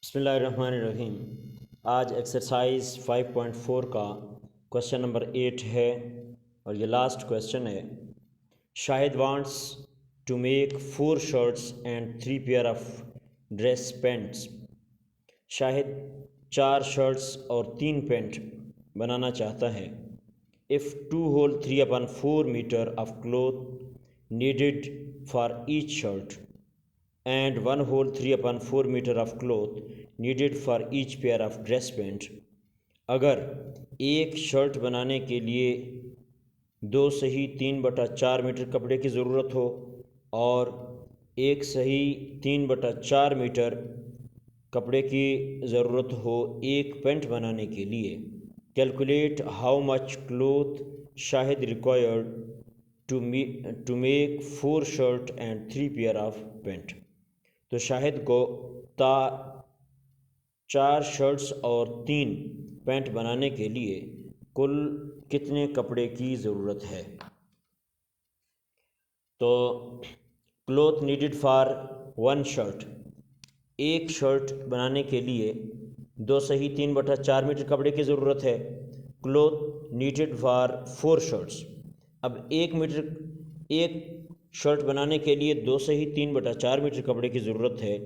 बिस्मिल्लाहिर्रहमानिर्रहीम। आज एक्सरसाइज 5.4 का क्वेश्चन नंबर 8 है और ये लास्ट क्वेश्चन है। Shahid wants to make 4 shirts and 3 pair of dress pants. Shahid 4 shirts और 3 पैंट बनाना चाहता है। If 2 whole 3/4 metre of cloth needed for each shirt and 1 whole 3/4 meter of cloth needed for each pair of dress pant। अगर एक shirt बनाने के लिए 2 सही 3/4 मीटर कपड़े की ज़रूरत हो और 1 सही 3/4 मीटर कपड़े की ज़रूरत हो एक पेंट बनाने के लिए, calculate how much cloth Shahid required to make 4 shirt and 3 pair of pant. तो शाहिद को 4 शर्ट्स और 3 पैंट बनाने के लिए कुल कितने कपड़े की ज़रूरत है। तो क्लोथ नीडेड फॉर 1 शर्ट, एक शर्ट बनाने के लिए 2 सही 3/4 मीटर कपड़े की ज़रूरत है। क्लोथ नीडेड फॉर 4 शर्ट्स, अब एक शर्ट बनाने के लिए 2 सही 3/4 मीटर कपड़े की ज़रूरत है।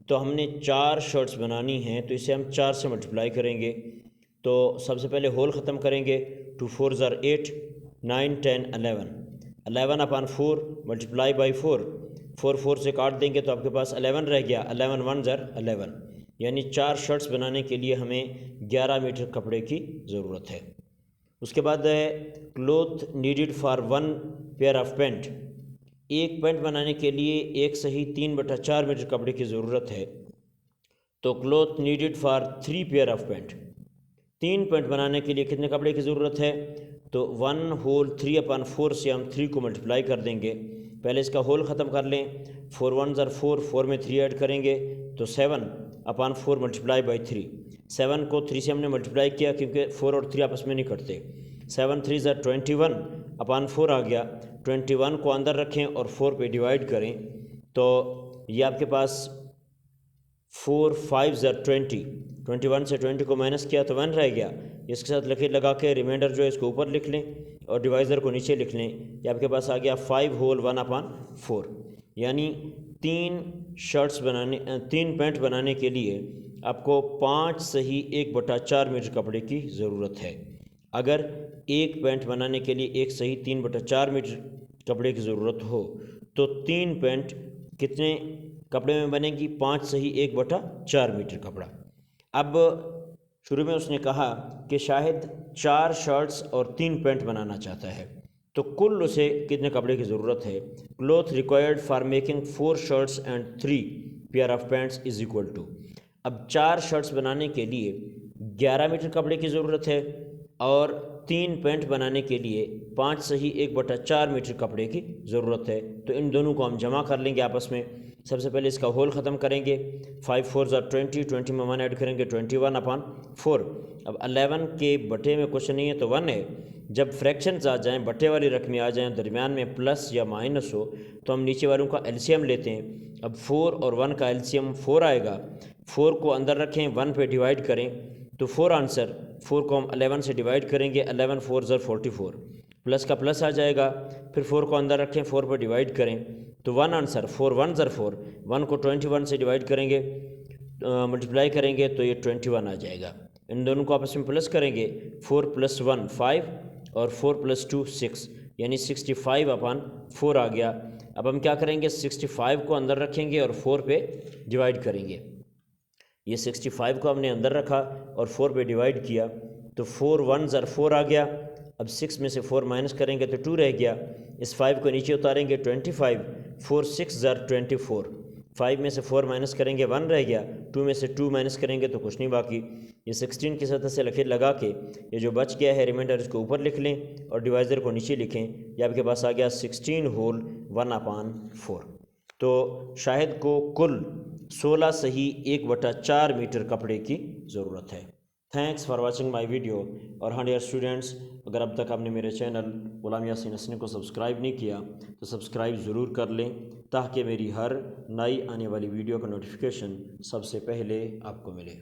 तो हमने 4 शर्ट्स बनानी हैं, तो इसे हम 4 से मल्टीप्लाई करेंगे। तो सबसे पहले होल ख़त्म करेंगे। 2 4 ज़र 8, 9 10 11, 11/4 मल्टीप्लाई बाई 4, 4 से काट देंगे तो आपके पास 11 रह गया। 11 1 ज़र 11, यानी 4 शर्ट्स बनाने के लिए हमें 11 मीटर कपड़े की ज़रूरत है। उसके बाद है cloth needed for 1 pair of pant, एक पेंट बनाने के लिए 1 सही 3/4 मीटर कपड़े की ज़रूरत है। तो cloth needed for 3 pair of pant, 3 pant बनाने के लिए कितने कपड़े की ज़रूरत है। तो 1 होल 3/4 से हम 3 को मल्टीप्लाई कर देंगे। पहले इसका होल ख़त्म कर लें। 4 1 ज़र 4, 4 में 3 ऐड करेंगे तो 7/4 मल्टीप्लाई बाई 3। 7 को 3 से हमने मल्टीप्लाई किया क्योंकि 4 और 3 आपस में नहीं कटते। 7 3 ज़र 21/4 आ गया। 21 को अंदर रखें और 4 पे डिवाइड करें तो ये आपके पास 4 5 ज़र 20, 21 से 20 को माइनस किया तो 1 रह गया। इसके साथ लकीर लगा के रिमाइंडर जो है इसको ऊपर लिख लें और डिवाइज़र को नीचे लिख लें। ये आपके पास आ गया 5 होल 1/4, यानी 3 पैंट बनाने के लिए आपको 5 सही 1/4 मीटर कपड़े की ज़रूरत है। अगर एक पैंट बनाने के लिए 1 सही 3/4 मीटर कपड़े की ज़रूरत हो तो 3 पैंट कितने कपड़े में बनेगी, 5 सही 1/4 मीटर कपड़ा। अब शुरू में उसने कहा कि शाहिद 4 शर्ट्स और 3 पैंट बनाना चाहता है, तो कुल उसे कितने कपड़े की ज़रूरत है। Cloth required for making 4 shirts and 3 pair of pants is equal to, अब 4 शर्ट्स बनाने के लिए 11 मीटर कपड़े की ज़रूरत है और 3 पैंट बनाने के लिए 5 सही 1/4 मीटर कपड़े की ज़रूरत है। तो इन दोनों को हम जमा कर लेंगे आपस में। सबसे पहले इसका होल ख़त्म करेंगे। 5 4 ज़र 20, 20 में 1 ऐड करेंगे 21/4। अब 11 के बटे में क्वेश्चन नहीं है तो 1 है। जब फ्रैक्शंस आ जाएं, बटे वाली रकमें आ जाएं, दरमियान में प्लस या माइनस हो तो हम नीचे वालों का एलसीएम लेते हैं। अब 4 और 1 का एलसीएम 4 आएगा। 4 को अंदर रखें, 1 पे डिवाइड करें तो 4 आंसर। 4 को हम 11 से डिवाइड करेंगे, 11 4 ज़र 44, प्लस का प्लस आ जाएगा। फिर 4 को अंदर रखें, 4 पर डिवाइड करें तो 1 आंसर। 4 1 ज़र 4, 1 को 21 से डिवाइड करेंगे, मल्टीप्लाई करेंगे तो ये 21 आ जाएगा। इन दोनों को आपस में प्लस करेंगे। 4 + 1 5 और 4 + 2 6, यानी 65/4 आ गया। अब हम क्या करेंगे, 65 को अंदर रखेंगे और 4 पे डिवाइड करेंगे। ये 65 को हमने अंदर रखा और 4 पे डिवाइड किया तो 4 1 ज़र 4 आ गया। अब 6 में से 4 माइनस करेंगे तो 2 रह गया। इस 5 को नीचे उतारेंगे 25, 4 6 ज़र 24, 5 में से 4 माइनस करेंगे 1 रह गया। 2 में से 2 माइनस करेंगे तो कुछ नहीं बाकी। ये 16 की सतह से लकीर लगा के ये जो बच गया है रिमाइंडर इसको ऊपर लिख लें और डिवाइज़र को नीचे लिखें। ये आपके पास आ गया 16 होल 1/4। तो शाहिद को कुल 16 सही 1/4 मीटर कपड़े की ज़रूरत है। Thanks for watching my video. और हाँ डियर स्टूडेंट्स, अगर अब तक आपने मेरे चैनल गुलाम यासीन हसनी को सब्सक्राइब नहीं किया तो सब्सक्राइब ज़रूर कर लें, ताकि मेरी हर नई आने वाली वीडियो का नोटिफिकेशन सबसे पहले आपको मिले।